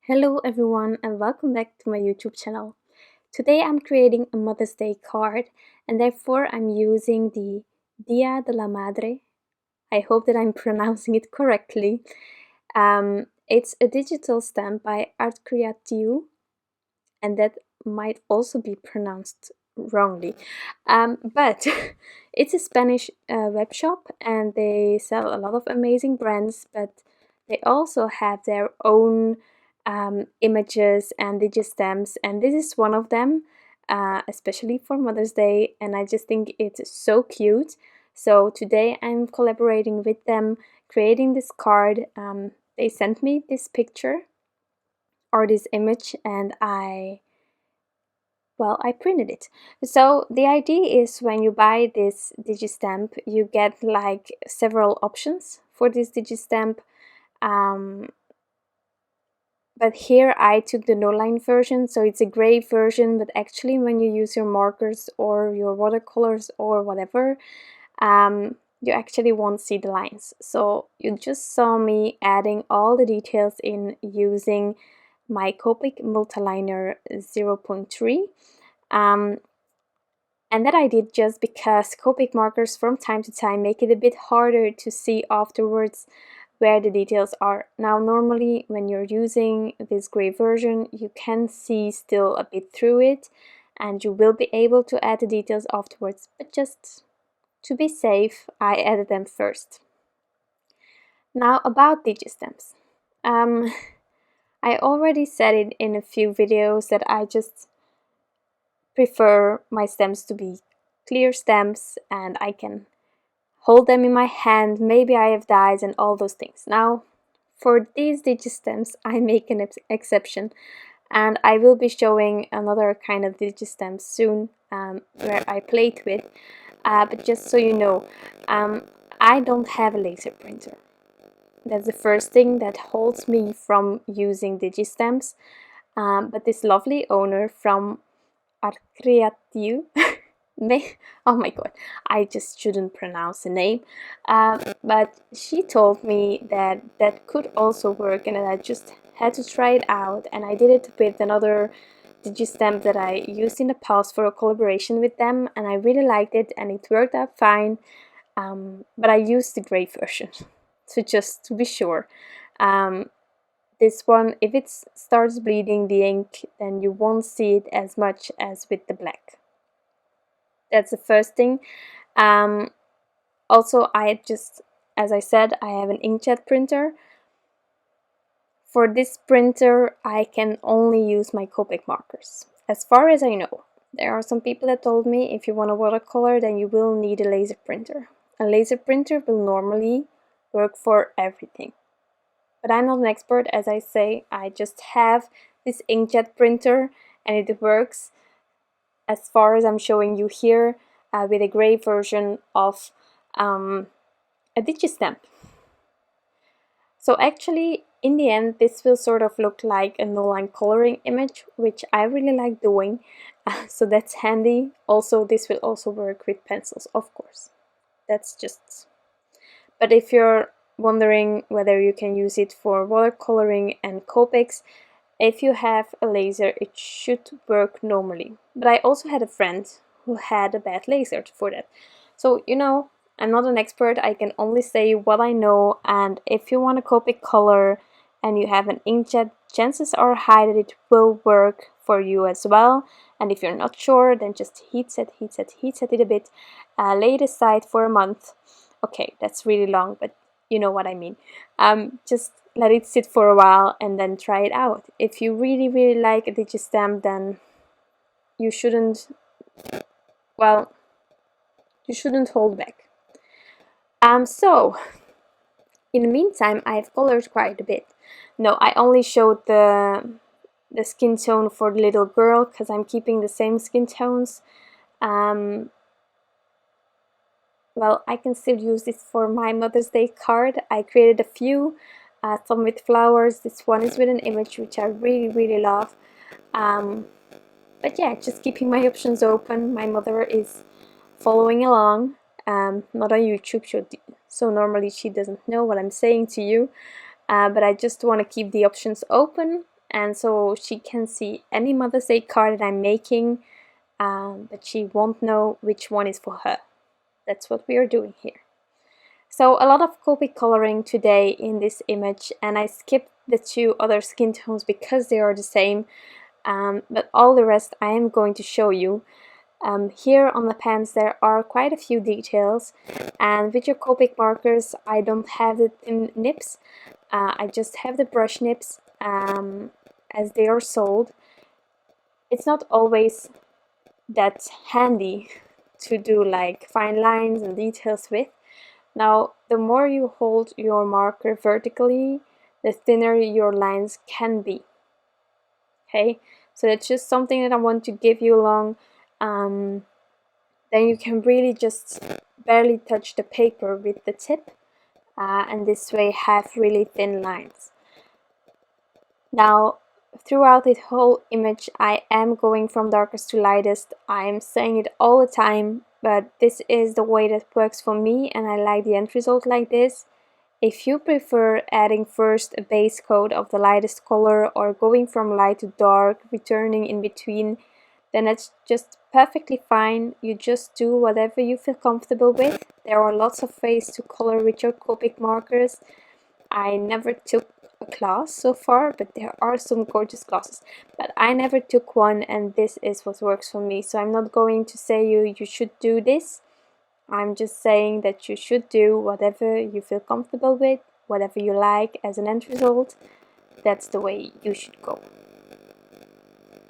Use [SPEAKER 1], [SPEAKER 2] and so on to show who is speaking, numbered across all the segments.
[SPEAKER 1] Hello everyone and welcome back to my YouTube channel. Today I'm creating a Mother's Day card and therefore I'm using the Dia de la Madre. I hope that I'm pronouncing it correctly. It's a digital stamp by ArtCreatiu and that might also be pronounced wrongly. But it's a Spanish web shop and they sell a lot of amazing brands, but they also have their own images and digistamps, and this is one of them, especially for Mother's Day, and I just think it's so cute. So today I'm collaborating with them, creating this card. They sent me this picture or this image and I printed it. So the idea is when you buy this digistamp, you get like several options for this digistamp. But here I took the no-line version, so it's a gray version, but actually when you use your markers or your watercolors or whatever, you actually won't see the lines. So you just saw me adding all the details in using my Copic Multiliner 0.3. And that I did just because Copic markers from time to time make it a bit harder to see afterwards where the details are. Now normally when you're using this gray version you can see still a bit through it and you will be able to add the details afterwards, but just to be safe I added them first. Now about digistamps. I already said it in a few videos that I just prefer my stamps to be clear stamps and I can hold them in my hand, maybe I have dyes and all those things. Now for these digistamps I make an exception and I will be showing another kind of digistamp soon where I played with, but just so you know, I don't have a laser printer. That's the first thing that holds me from using digistamps, but this lovely owner from ArtCreatiu oh my god, I just shouldn't pronounce the name, but she told me that that could also work and that I just had to try it out, and I did it with another digistamp that I used in the past for a collaboration with them and I really liked it and it worked out fine, but I used the gray version, so just to be sure. This one, if it starts bleeding the ink, then you won't see it as much as with the black. That's the first thing. Also, as I said, I have an inkjet printer. For this printer, I can only use my Copic markers. As far as I know, there are some people that told me if you want a watercolor, then you will need a laser printer. A laser printer will normally work for everything. But I'm not an expert, as I say, I just have this inkjet printer and it works as far as I'm showing you here with a gray version of a digistamp. So actually in the end this will sort of look like a no-line coloring image, which I really like doing, so that's handy. Also this will also work with pencils, of course. That's just... But if you're wondering whether you can use it for watercoloring and Copics, if you have a laser it should work normally. But I also had a friend who had a bad laser for that. So you know, I'm not an expert, I can only say what I know, and if you want a Copic color and you have an inkjet, chances are high that it will work for you as well. And if you're not sure, then just heat set it a bit, lay it aside for a month. Okay, that's really long, but you know what I mean. Just let it sit for a while and then try it out. If you really like a digistamp, then you shouldn't hold back. So in the meantime I've colored quite a bit. No, I only showed the skin tone for the little girl because I'm keeping the same skin tones. Well, I can still use this for my Mother's Day card. I created a few, some with flowers. This one is with an image which I really love. But yeah, just keeping my options open. My mother is following along, not on YouTube, so normally she doesn't know what I'm saying to you, but I just want to keep the options open and so she can see any Mother's Day card that I'm making, but she won't know which one is for her. That's what we are doing here. So a lot of Copic coloring today in this image, and I skipped the 2 other skin tones because they are the same, but all the rest I am going to show you. Here on the pants there are quite a few details, and with your Copic markers I don't have the thin nips, I just have the brush nips as they are sold. It's not always that handy to do like fine lines and details with. Now, the more you hold your marker vertically, the thinner your lines can be. Okay, so that's just something that I want to give you along. Then you can really just barely touch the paper with the tip, and this way have really thin lines. Now, throughout this whole image I am going from darkest to lightest. I am saying it all the time, but this is the way that works for me, and I like the end result like this. If you prefer adding first a base coat of the lightest color or going from light to dark, returning in between, then that's just perfectly fine. You just do whatever you feel comfortable with. There are lots of ways to color with your Copic markers. I never took a class so far, but there are some gorgeous classes. But I never took one, and this is what works for me. So I'm not going to say you should do this. I'm just saying that you should do whatever you feel comfortable with, whatever you like as an end result. That's the way you should go.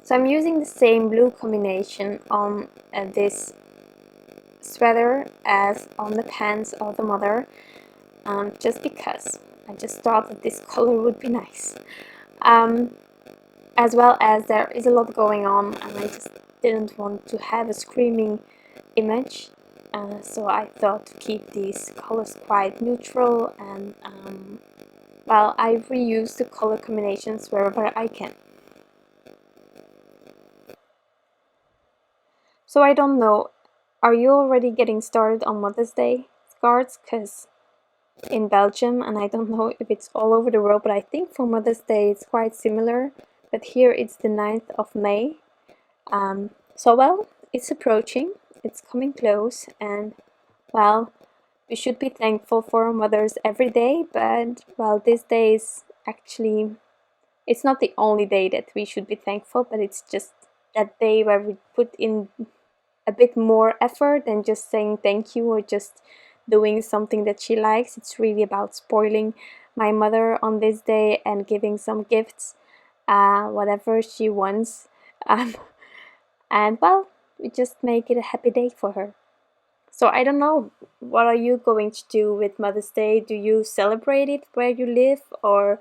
[SPEAKER 1] So I'm using the same blue combination on this sweater as on the pants of the mother, just because I just thought that this color would be nice. As well as there is a lot going on, and I just didn't want to have a screaming image. So I thought to keep these colors quite neutral, and well, I reuse the color combinations wherever I can. So I don't know, are you already getting started on Mother's Day cards? Because in Belgium, and I don't know if it's all over the world, but I think for Mother's Day it's quite similar, but here it's the 9th of May. So well, it's approaching, it's coming close, and well, we should be thankful for our mothers every day, but well, this day is actually, it's not the only day that we should be thankful, but it's just that day where we put in a bit more effort than just saying thank you or just doing something that she likes. It's really about spoiling my mother on this day and giving some gifts, whatever she wants, and well, we just make it a happy day for her. So I don't know, what are you going to do with Mother's Day? Do you celebrate it where you live, or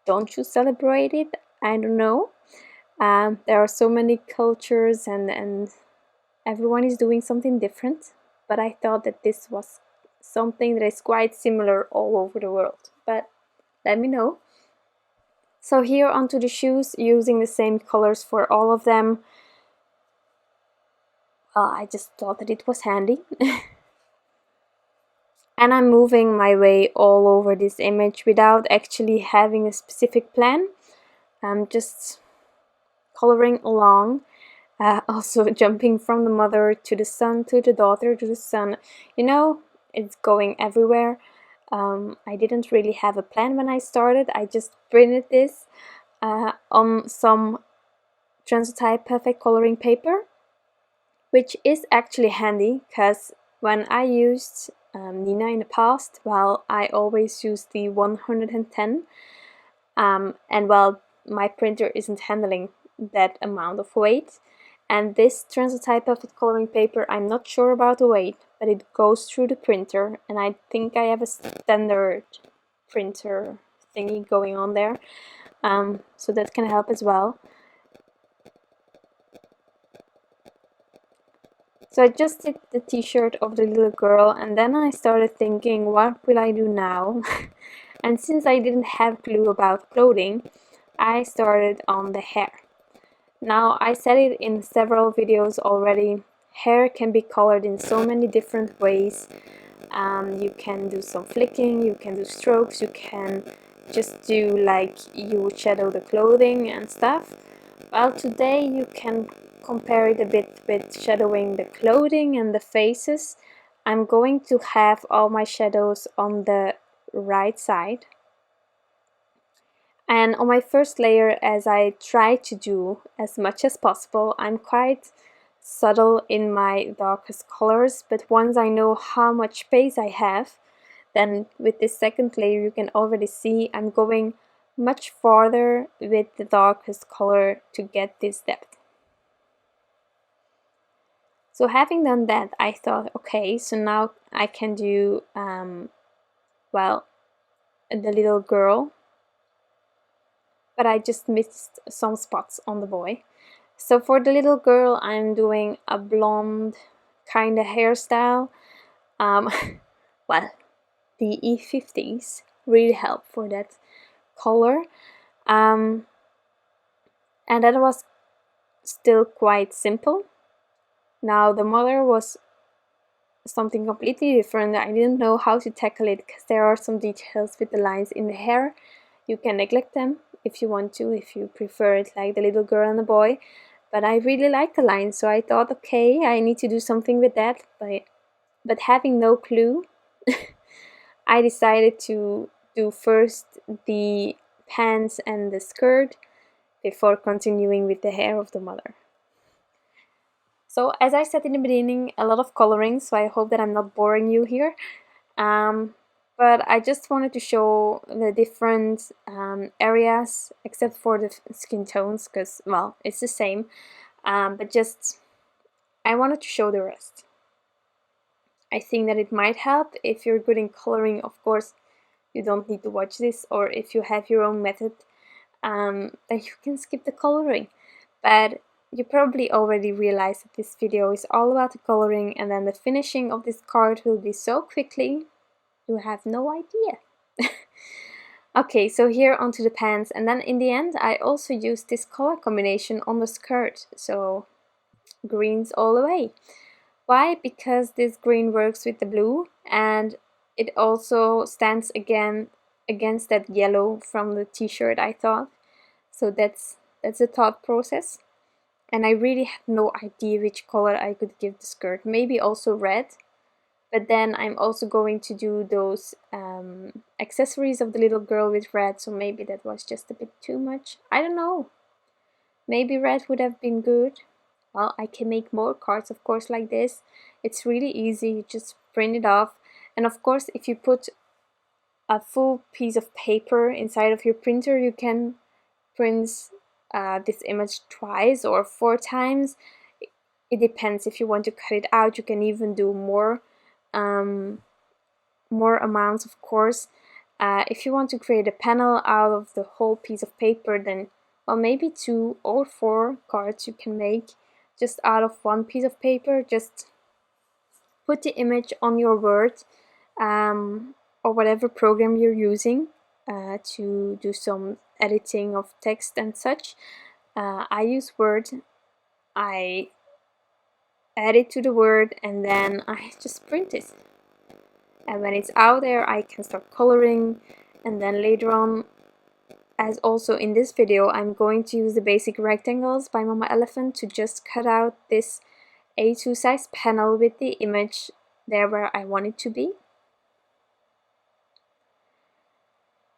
[SPEAKER 1] don't you celebrate it? I don't know. There are so many cultures, and everyone is doing something different, but I thought that this was something that is quite similar all over the world, but let me know. So here onto the shoes, using the same colors for all of them. I just thought that it was handy. And I'm moving my way all over this image without actually having a specific plan. I'm just coloring along. Also jumping from the mother to the son, to the daughter, to the son. You know, it's going everywhere. I didn't really have a plan when I started. I just printed this on some Transotype perfect coloring paper, which is actually handy, because when I used Nina in the past, well, I always used the 110, and well, my printer isn't handling that amount of weight. And this Transotype perfect coloring paper, I'm not sure about the weight, but it goes through the printer, and I think I have a standard printer thingy going on there, so that can help as well. So I just did the t-shirt of the little girl, and then I started thinking, what will I do now? And since I didn't have clue about clothing, I started on the hair. Now, I said it in several videos already, hair can be colored in so many different ways. You can do some flicking, you can do strokes, you can just do like you would shadow the clothing and stuff. Well, today you can compare it a bit with shadowing the clothing and the faces. I'm going to have all my shadows on the right side. And on my first layer, as I try to do as much as possible, I'm quite subtle in my darkest colors, but once I know how much space I have, then with this second layer you can already see I'm going much farther with the darkest color to get this depth. So having done that, I thought, okay, so now I can do, well, the little girl, but I just missed some spots on the boy. So for the little girl, I'm doing a blonde kind of hairstyle. Well, the E50s really help for that color. And that was still quite simple. Now the mother was something completely different. I didn't know how to tackle it because there are some details with the lines in the hair. You can neglect them if you want to, if you prefer it like the little girl and the boy. But I really like the lines, so I thought, okay, I need to do something with that. But having no clue, I decided to do first the pants and the skirt before continuing with the hair of the mother. So as I said in the beginning, a lot of coloring, so I hope that I'm not boring you here. But I just wanted to show the different areas, except for the skin tones, because, well, it's the same. But just, I wanted to show the rest. I think that it might help. If you're good in coloring, of course, you don't need to watch this, or if you have your own method, then you can skip the coloring. But you probably already realized that this video is all about the coloring, and then the finishing of this card will be so quickly, you have no idea. Okay, so here onto the pants, and then in the end I also used this color combination on the skirt, so greens all the way. Why? Because this green works with the blue, and it also stands again against that yellow from the t-shirt, I thought. So that's a thought process. And I really had no idea which color I could give the skirt. Maybe also red. But then I'm also going to do those accessories of the little girl with red. So maybe that was just a bit too much. I don't know. Maybe red would have been good. Well, I can make more cards, of course, like this. It's really easy. You just print it off. And of course, if you put a full piece of paper inside of your printer, you can print this image twice or 4 times. It depends. If you want to cut it out, you can even do more amounts, of course. If you want to create a panel out of the whole piece of paper, then well, maybe 2 or 4 cards you can make just out of one piece of paper. Just put the image on your Word or whatever program you're using to do some editing of text and such. I use Word. I add it to the Word and then I just print it. And when it's out there, I can start coloring, and then later on, as also in this video, I'm going to use the basic rectangles by Mama Elephant to just cut out this A2 size panel with the image there where I want it to be.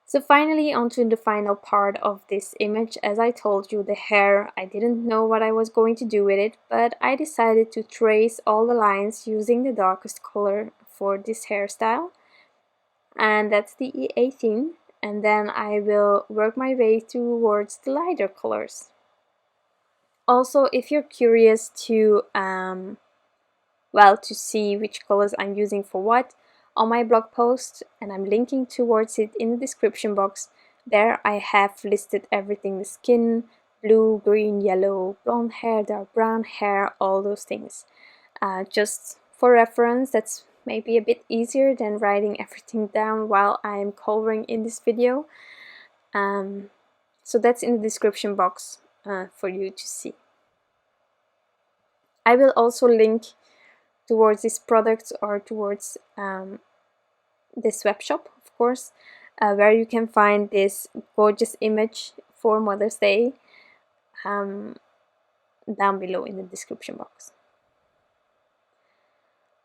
[SPEAKER 1] So finally, onto the final part of this image. As I told you, the hair, I didn't know what I was going to do with it, but I decided to trace all the lines using the darkest color for this hairstyle, and that's the E18, and then I will work my way towards the lighter colors. Also, if you're curious to well, to see which colors I'm using for what, on my blog post, and I'm linking towards it in the description box, there I have listed everything: the skin, blue, green, yellow, blonde hair, dark brown hair, all those things. Just for reference, that's maybe a bit easier than writing everything down while I am coloring in this video. So that's in the description box for you to see. I will also link towards these products or towards this web shop, of course, where you can find this gorgeous image for Mother's Day down below in the description box.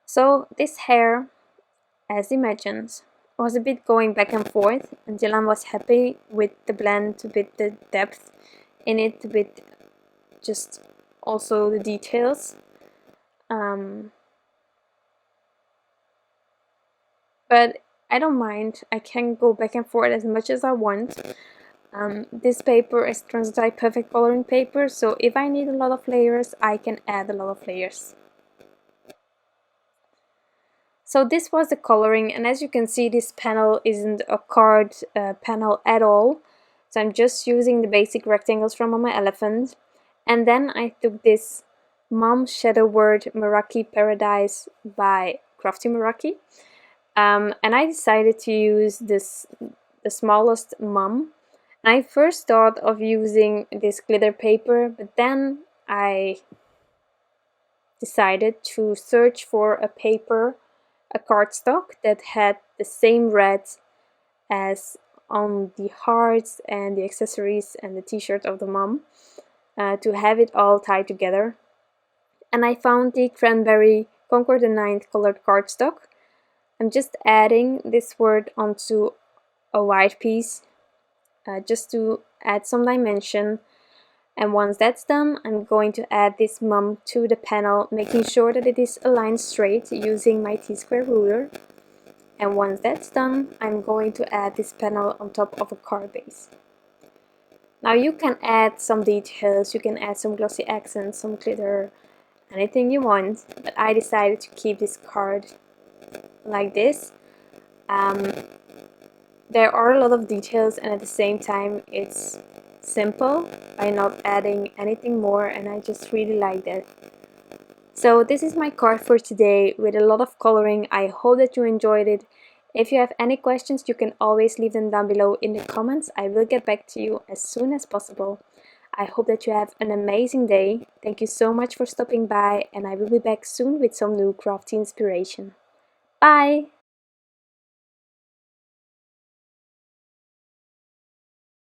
[SPEAKER 1] So this hair, as imagined, was a bit going back and forth, and Dylan was happy with the blend, with the depth in it, with just also the details. But I don't mind, I can go back and forth as much as I want. This paper is Transotype perfect coloring paper, so if I need a lot of layers, I can add a lot of layers. So this was the coloring, and as you can see, this panel isn't a card panel at all. So I'm just using the basic rectangles from on my elephant. And then I took this Mom Shadow Word Meraki Paradise by Crafty Meraki. And I decided to use the smallest mum. And I first thought of using this glitter paper, but then I decided to search for a paper, a cardstock that had the same red as on the hearts and the accessories and the t-shirt of the mom, to have it all tied together. And I found the Cranberry Concord the 9th colored cardstock. I'm just adding this word onto a white piece just to add some dimension. And once that's done, I'm going to add this mum to the panel, making sure that it is aligned straight using my T-square ruler. And once that's done, I'm going to add this panel on top of a card base. Now you can add some details, you can add some glossy accents, some glitter, anything you want, but I decided to keep this card like this. There are a lot of details, and at the same time it's simple by not adding anything more, and I just really like that. So this is my card for today with a lot of coloring. I hope that you enjoyed it. If you have any questions, you can always leave them down below in the comments. I will get back to you as soon as possible. I hope that you have an amazing day. Thank you so much for stopping by, and I will be back soon with some new crafty inspiration. Bye!